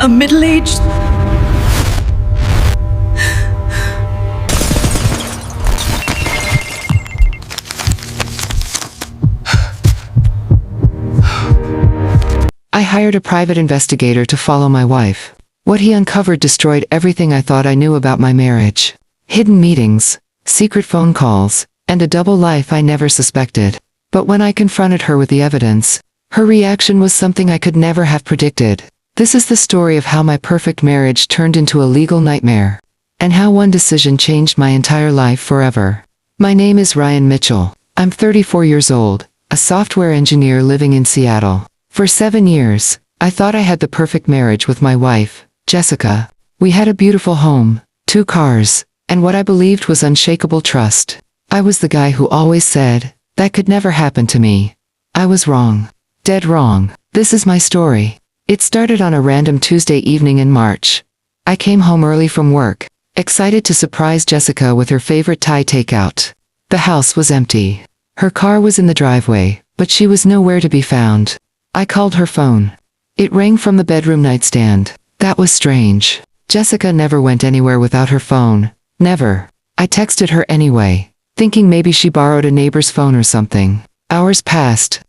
A middle-aged... I hired a private investigator to follow my wife. What he uncovered destroyed everything I thought I knew about my marriage. Hidden meetings, secret phone calls, and a double life I never suspected. But when I confronted her with the evidence, her reaction was something I could never have predicted. This is the story of how my perfect marriage turned into a legal nightmare, and how one decision changed my entire life forever. My name is Ryan Mitchell. I'm 34 years old, a software engineer living in Seattle. For 7 years, I thought I had the perfect marriage with my wife, Jessica. We had a beautiful home, 2 cars, and what I believed was unshakable trust. I was the guy who always said, "That could never happen to me." I was wrong. Dead wrong. This is my story. It started on a random Tuesday evening in March. I came home early from work, excited to surprise Jessica with her favorite Thai takeout. The house was empty. Her car was in the driveway, but she was nowhere to be found. I called her phone. It rang from the bedroom nightstand. That was strange. Jessica never went anywhere without her phone. Never. I texted her anyway, thinking maybe she borrowed a neighbor's phone or something. Hours passed.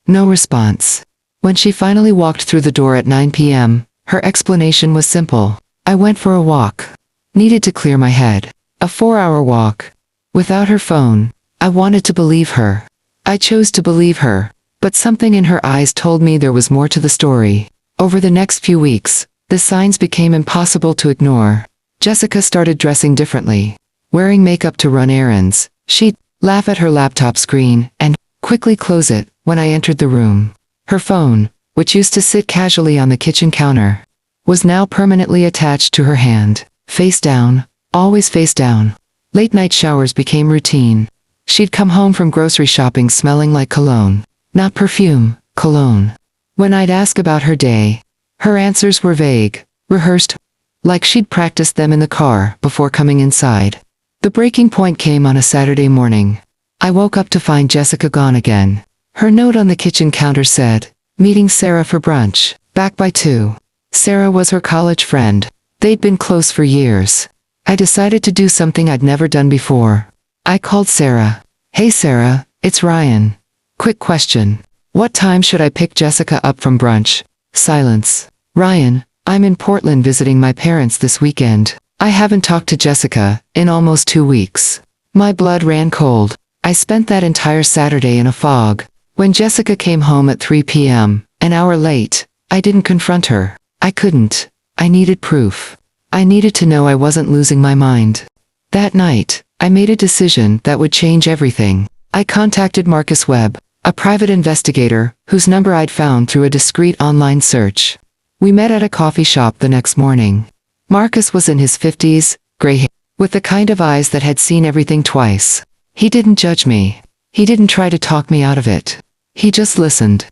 No response. When she finally walked through the door at 9 p.m., her explanation was simple. I went for a walk. Needed to clear my head. A 4-hour walk. Without her phone. I wanted to believe her. I chose to believe her. But something in her eyes told me there was more to the story. Over the next few weeks, the signs became impossible to ignore. Jessica started dressing differently. Wearing makeup to run errands. She'd laugh at her laptop screen and quickly close it when I entered the room. Her phone, which used to sit casually on the kitchen counter, was now permanently attached to her hand. Face down, always face down. Late-night showers became routine. She'd come home from grocery shopping smelling like cologne. Not perfume, cologne. When I'd ask about her day, her answers were vague, rehearsed, like she'd practiced them in the car before coming inside. The breaking point came on a Saturday morning. I woke up to find Jessica gone again. Her note on the kitchen counter said, "Meeting Sarah for brunch, back by 2. Sarah was her college friend. They'd been close for years. I decided to do something I'd never done before. I called Sarah. "Hey Sarah, it's Ryan. Quick question. What time should I pick Jessica up from brunch?" Silence. "Ryan, I'm in Portland visiting my parents this weekend. I haven't talked to Jessica in almost 2 weeks." My blood ran cold. I spent that entire Saturday in a fog. When Jessica came home at 3 p.m., an hour late, I didn't confront her. I couldn't. I needed proof. I needed to know I wasn't losing my mind. That night, I made a decision that would change everything. I contacted Marcus Webb, a private investigator, whose number I'd found through a discreet online search. We met at a coffee shop the next morning. Marcus was in his 50s, gray hair, with the kind of eyes that had seen everything twice. He didn't judge me. He didn't try to talk me out of it. He just listened.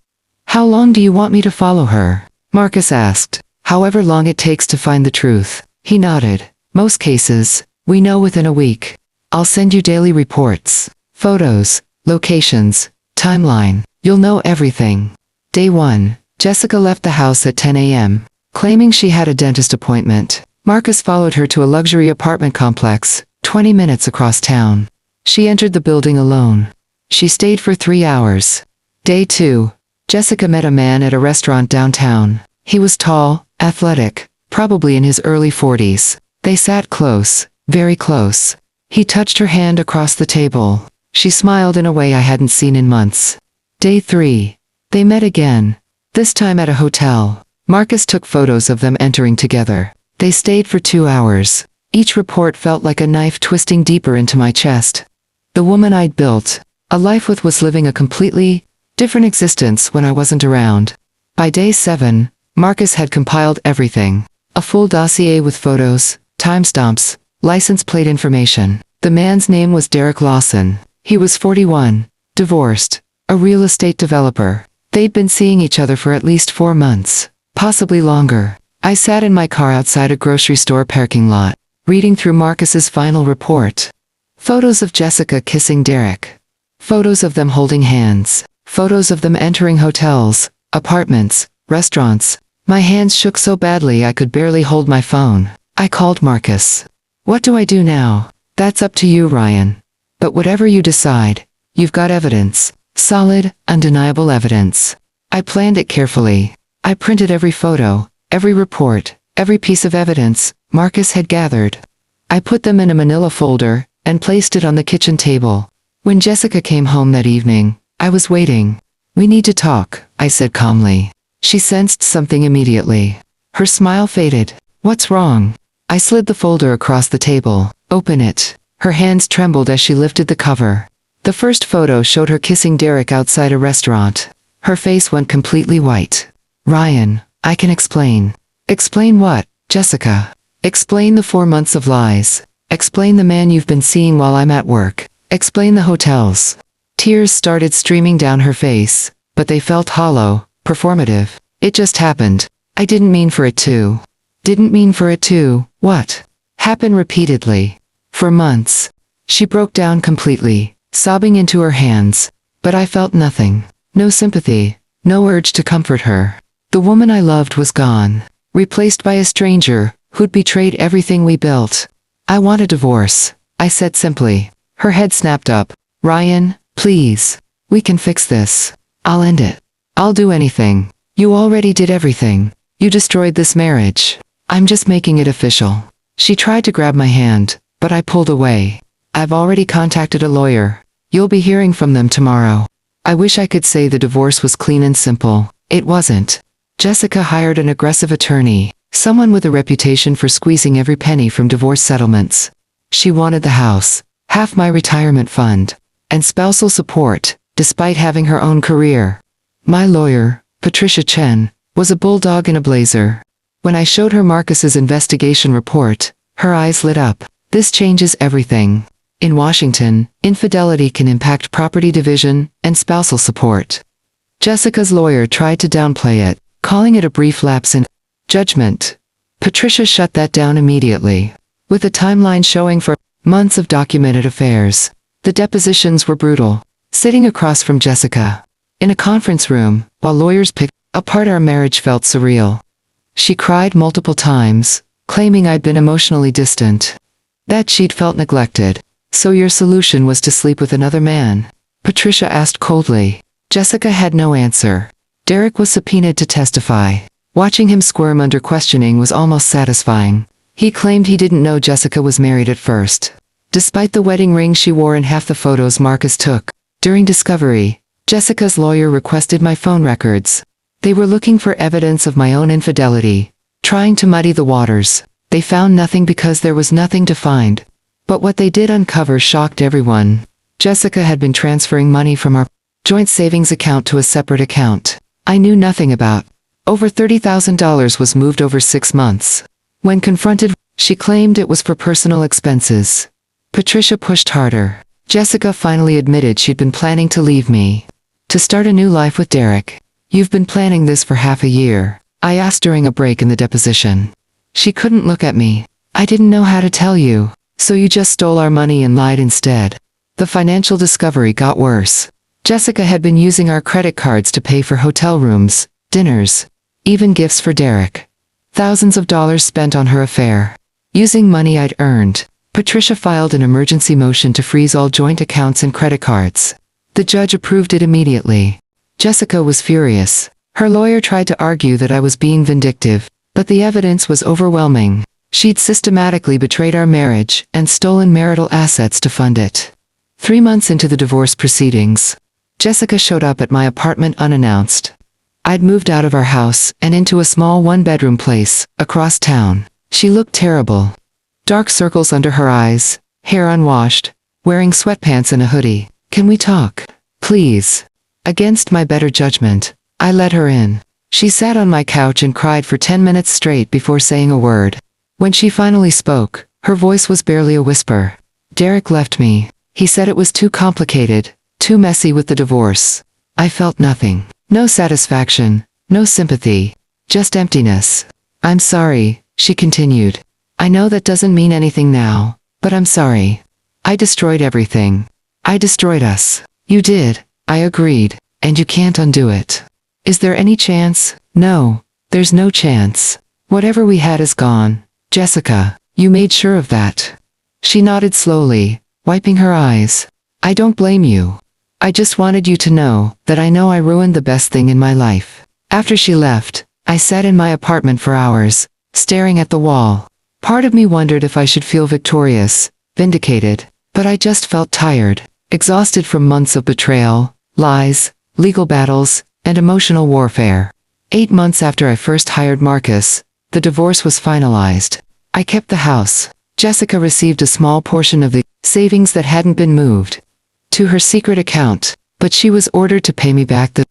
"How long do you want me to follow her?" Marcus asked. "However long it takes to find the truth." He nodded. "Most cases, we know within a week. I'll send you daily reports, photos, locations, timeline. You'll know everything." Day 1. Jessica left the house at 10 a.m., claiming she had a dentist appointment. Marcus followed her to a luxury apartment complex, 20 minutes across town. She entered the building alone. She stayed for 3 hours. Day 2. Jessica met a man at a restaurant downtown. He was tall, athletic, probably in his early 40s. They sat close, very close. He touched her hand across the table. She smiled in a way I hadn't seen in months. Day 3. They met again. This time at a hotel. Marcus took photos of them entering together. They stayed for 2 hours. Each report felt like a knife twisting deeper into my chest. The woman I'd built a life with was living a completely different existence when I wasn't around. By day 7, Marcus had compiled everything. A full dossier with photos, timestamps, license plate information. The man's name was Derek Lawson. He was 41, divorced, a real estate developer. They'd been seeing each other for at least 4 months, possibly longer. I sat in my car outside a grocery store parking lot, reading through Marcus's final report. Photos of Jessica kissing Derek. Photos of them holding hands. Photos of them entering hotels, apartments, restaurants. My hands shook so badly I could barely hold my phone. I called Marcus. What do I do now? That's up to you, Ryan. But whatever you decide, you've got evidence. Solid, undeniable evidence. I planned it carefully. I printed every photo, every report, every piece of evidence Marcus had gathered. I put them in a manila folder and placed it on the kitchen table. When Jessica came home that evening, I was waiting. We need to talk, I said calmly. She sensed something immediately. Her smile faded. What's wrong? I slid the folder across the table. Open it. Her hands trembled as she lifted the cover. The first photo showed her kissing Derek outside a restaurant. Her face went completely white. Ryan, I can explain. Explain what, Jessica? Explain the 4 months of lies. Explain the man you've been seeing while I'm at work. Explain the hotels. Tears started streaming down her face, but they felt hollow, performative. It just happened. I didn't mean for it to. Didn't mean for it to, what? Happen repeatedly. For months. She broke down completely, sobbing into her hands. But I felt nothing. No sympathy. No urge to comfort her. The woman I loved was gone. Replaced by a stranger, who'd betrayed everything we built. I want a divorce, I said simply. Her head snapped up. Ryan, please. We can fix this. I'll end it. I'll do anything. You already did everything. You destroyed this marriage. I'm just making it official. She tried to grab my hand, but I pulled away. I've already contacted a lawyer. You'll be hearing from them tomorrow. I wish I could say the divorce was clean and simple. It wasn't. Jessica hired an aggressive attorney, someone with a reputation for squeezing every penny from divorce settlements. She wanted the house, half my retirement fund, and spousal support, despite having her own career. My lawyer, Patricia Chen, was a bulldog in a blazer. When I showed her Marcus's investigation report, her eyes lit up. This changes everything. In Washington, infidelity can impact property division and spousal support. Jessica's lawyer tried to downplay it, calling it a brief lapse in judgment. Patricia shut that down immediately. With a timeline showing for months of documented affairs. The depositions were brutal. Sitting across from Jessica, in a conference room, while lawyers picked apart our marriage felt surreal. She cried multiple times, claiming I'd been emotionally distant. That she'd felt neglected. So your solution was to sleep with another man? Patricia asked coldly. Jessica had no answer. Derek was subpoenaed to testify. Watching him squirm under questioning was almost satisfying. He claimed he didn't know Jessica was married at first. Despite the wedding ring she wore in half the photos Marcus took. During discovery, Jessica's lawyer requested my phone records. They were looking for evidence of my own infidelity, trying to muddy the waters. They found nothing because there was nothing to find. But what they did uncover shocked everyone. Jessica had been transferring money from our joint savings account to a separate account I knew nothing about. Over $30,000 was moved over 6 months. When confronted, she claimed it was for personal expenses. Patricia pushed harder. Jessica finally admitted she'd been planning to leave me. To start a new life with Derek. You've been planning this for half a year, I asked during a break in the deposition. She couldn't look at me. I didn't know how to tell you. So you just stole our money and lied instead. The financial discovery got worse. Jessica had been using our credit cards to pay for hotel rooms, dinners, even gifts for Derek. Thousands of dollars spent on her affair. Using money I'd earned. Patricia filed an emergency motion to freeze all joint accounts and credit cards. The judge approved it immediately. Jessica was furious. Her lawyer tried to argue that I was being vindictive, but the evidence was overwhelming. She'd systematically betrayed our marriage and stolen marital assets to fund it. 3 months into the divorce proceedings, Jessica showed up at my apartment unannounced. I'd moved out of our house and into a small one-bedroom place, across town. She looked terrible. Dark circles under her eyes, hair unwashed, wearing sweatpants and a hoodie. Can we talk? Please. Against my better judgment, I let her in. She sat on my couch and cried for 10 minutes straight before saying a word. When she finally spoke, her voice was barely a whisper. Derek left me. He said it was too complicated, too messy with the divorce. I felt nothing. No satisfaction, no sympathy, just emptiness. I'm sorry, she continued. I know that doesn't mean anything now, but I'm sorry. I destroyed everything. I destroyed us. You did, I agreed, and you can't undo it. Is there any chance? No. There's no chance. Whatever we had is gone. Jessica, you made sure of that. She nodded slowly, wiping her eyes. I don't blame you. I just wanted you to know that I know I ruined the best thing in my life. After she left, I sat in my apartment for hours, staring at the wall. Part of me wondered if I should feel victorious, vindicated, but I just felt tired, exhausted from months of betrayal, lies, legal battles, and emotional warfare. 8 months after I first hired Marcus, the divorce was finalized. I kept the house. Jessica received a small portion of the savings that hadn't been moved to her secret account, but she was ordered to pay me back the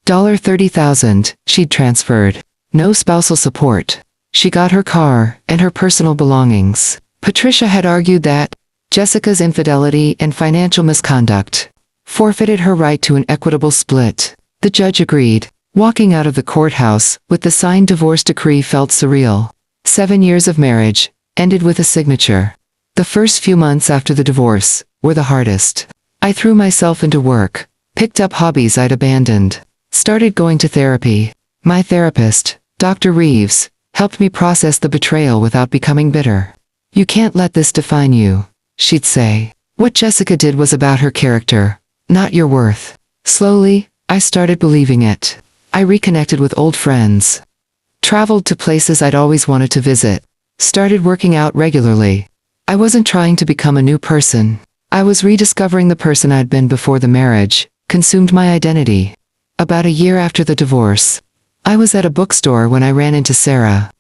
$30,000 she'd transferred. No spousal support. She got her car and her personal belongings. Patricia had argued that Jessica's infidelity and financial misconduct forfeited her right to an equitable split. The judge agreed. Walking out of the courthouse with the signed divorce decree felt surreal. 7 years of marriage ended with a signature. The first few months after the divorce were the hardest. I threw myself into work, picked up hobbies I'd abandoned, started going to therapy. My therapist, Dr. Reeves, helped me process the betrayal without becoming bitter. You can't let this define you, she'd say. What Jessica did was about her character, not your worth. Slowly, I started believing it. I reconnected with old friends, traveled to places I'd always wanted to visit, started working out regularly. I wasn't trying to become a new person. I was rediscovering the person I'd been before the marriage, consumed my identity. About a year after the divorce, I was at a bookstore when I ran into Sarah,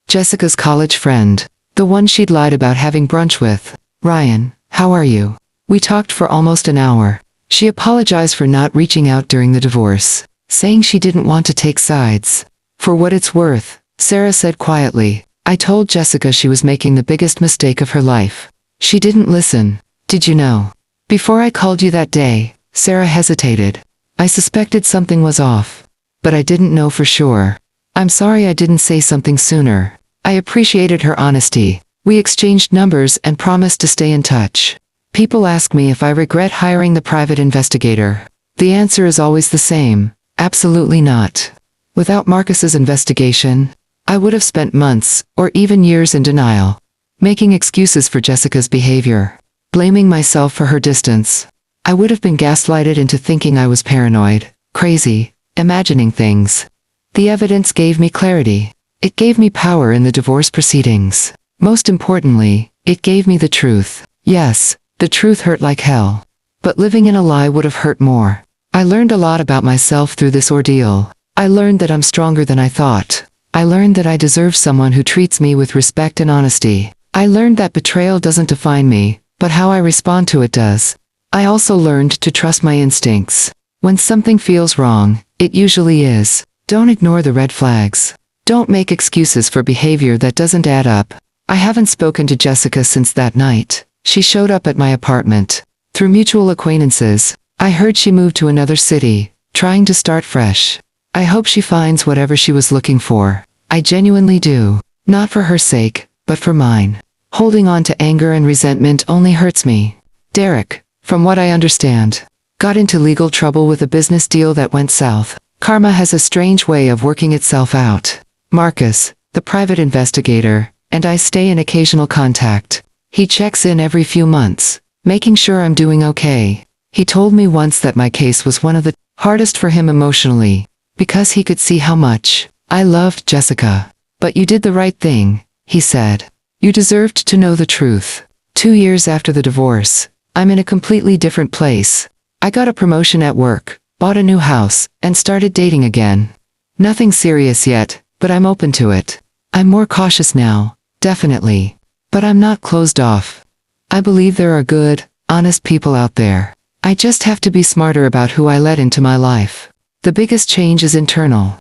Jessica's college friend, the one she'd lied about having brunch with. Ryan, how are you? We talked for almost an hour. She apologized for not reaching out during the divorce, saying she didn't want to take sides. For what it's worth, Sarah said quietly, I told Jessica she was making the biggest mistake of her life. She didn't listen. Did you know? Before I called you that day, Sarah hesitated. I suspected something was off, but I didn't know for sure. I'm sorry I didn't say something sooner. I appreciated her honesty. We exchanged numbers and promised to stay in touch. People ask me if I regret hiring the private investigator. The answer is always the same. Absolutely not. Without Marcus's investigation, I would have spent months, or even years in denial, making excuses for Jessica's behavior, blaming myself for her distance. I would have been gaslighted into thinking I was paranoid, crazy, imagining things. The evidence gave me clarity. It gave me power in the divorce proceedings. Most importantly, it gave me the truth. Yes, the truth hurt like hell. But living in a lie would have hurt more. I learned a lot about myself through this ordeal. I learned that I'm stronger than I thought. I learned that I deserve someone who treats me with respect and honesty. I learned that betrayal doesn't define me, but how I respond to it does. I also learned to trust my instincts. When something feels wrong, it usually is. Don't ignore the red flags. Don't make excuses for behavior that doesn't add up. I haven't spoken to Jessica since that night. She showed up at my apartment. Through mutual acquaintances, I heard she moved to another city, trying to start fresh. I hope she finds whatever she was looking for. I genuinely do. Not for her sake, but for mine. Holding on to anger and resentment only hurts me. Derek, from what I understand, got into legal trouble with a business deal that went south. Karma has a strange way of working itself out. Marcus, the private investigator, and I stay in occasional contact. He checks in every few months, making sure I'm doing okay. He told me once that my case was one of the hardest for him emotionally, because he could see how much I loved Jessica. But you did the right thing, he said. You deserved to know the truth. 2 years after the divorce, I'm in a completely different place. I got a promotion at work, bought a new house, and started dating again. Nothing serious yet, but I'm open to it. I'm more cautious now, definitely. But I'm not closed off. I believe there are good, honest people out there. I just have to be smarter about who I let into my life. The biggest change is internal.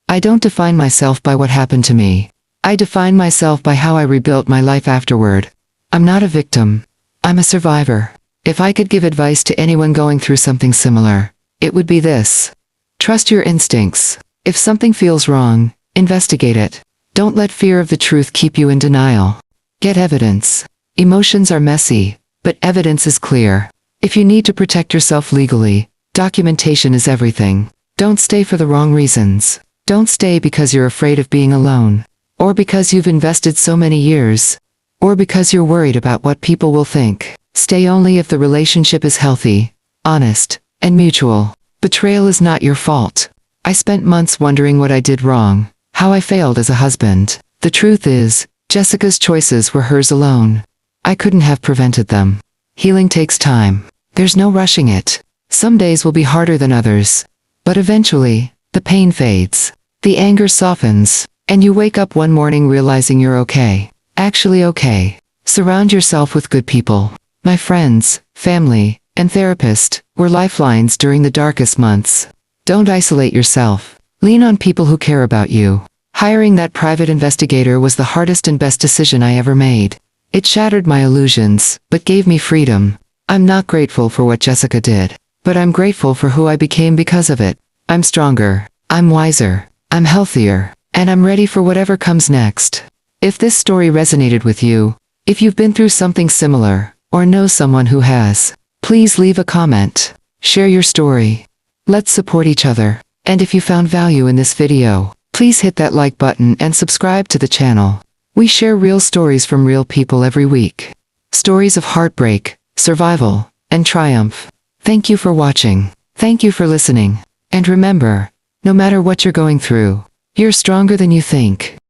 I don't define myself by what happened to me. I define myself by how I rebuilt my life afterward. I'm not a victim. I'm a survivor. If I could give advice to anyone going through something similar, it would be this. Trust your instincts. If something feels wrong, investigate it. Don't let fear of the truth keep you in denial. Get evidence. Emotions are messy, but evidence is clear. If you need to protect yourself legally, documentation is everything. Don't stay for the wrong reasons. Don't stay because you're afraid of being alone. Or because you've invested so many years. Or because you're worried about what people will think. Stay only if the relationship is healthy, honest, and mutual. Betrayal is not your fault. I spent months wondering what I did wrong, how I failed as a husband. The truth is, Jessica's choices were hers alone. I couldn't have prevented them. Healing takes time. There's no rushing it. Some days will be harder than others. But eventually, the pain fades. The anger softens, and you wake up one morning realizing you're okay. Actually okay. Surround yourself with good people. My friends, family, and therapist were lifelines during the darkest months. Don't isolate yourself. Lean on people who care about you. Hiring that private investigator was the hardest and best decision I ever made. It shattered my illusions, but gave me freedom. I'm not grateful for what Jessica did, but I'm grateful for who I became because of it. I'm stronger. I'm wiser. I'm healthier. And I'm ready for whatever comes next. If this story resonated with you, if you've been through something similar, or know someone who has, please leave a comment. Share your story. Let's support each other. And if you found value in this video, please hit that like button and subscribe to the channel. We share real stories from real people every week. Stories of heartbreak, survival, and triumph. Thank you for watching. Thank you for listening. And remember, no matter what you're going through, you're stronger than you think.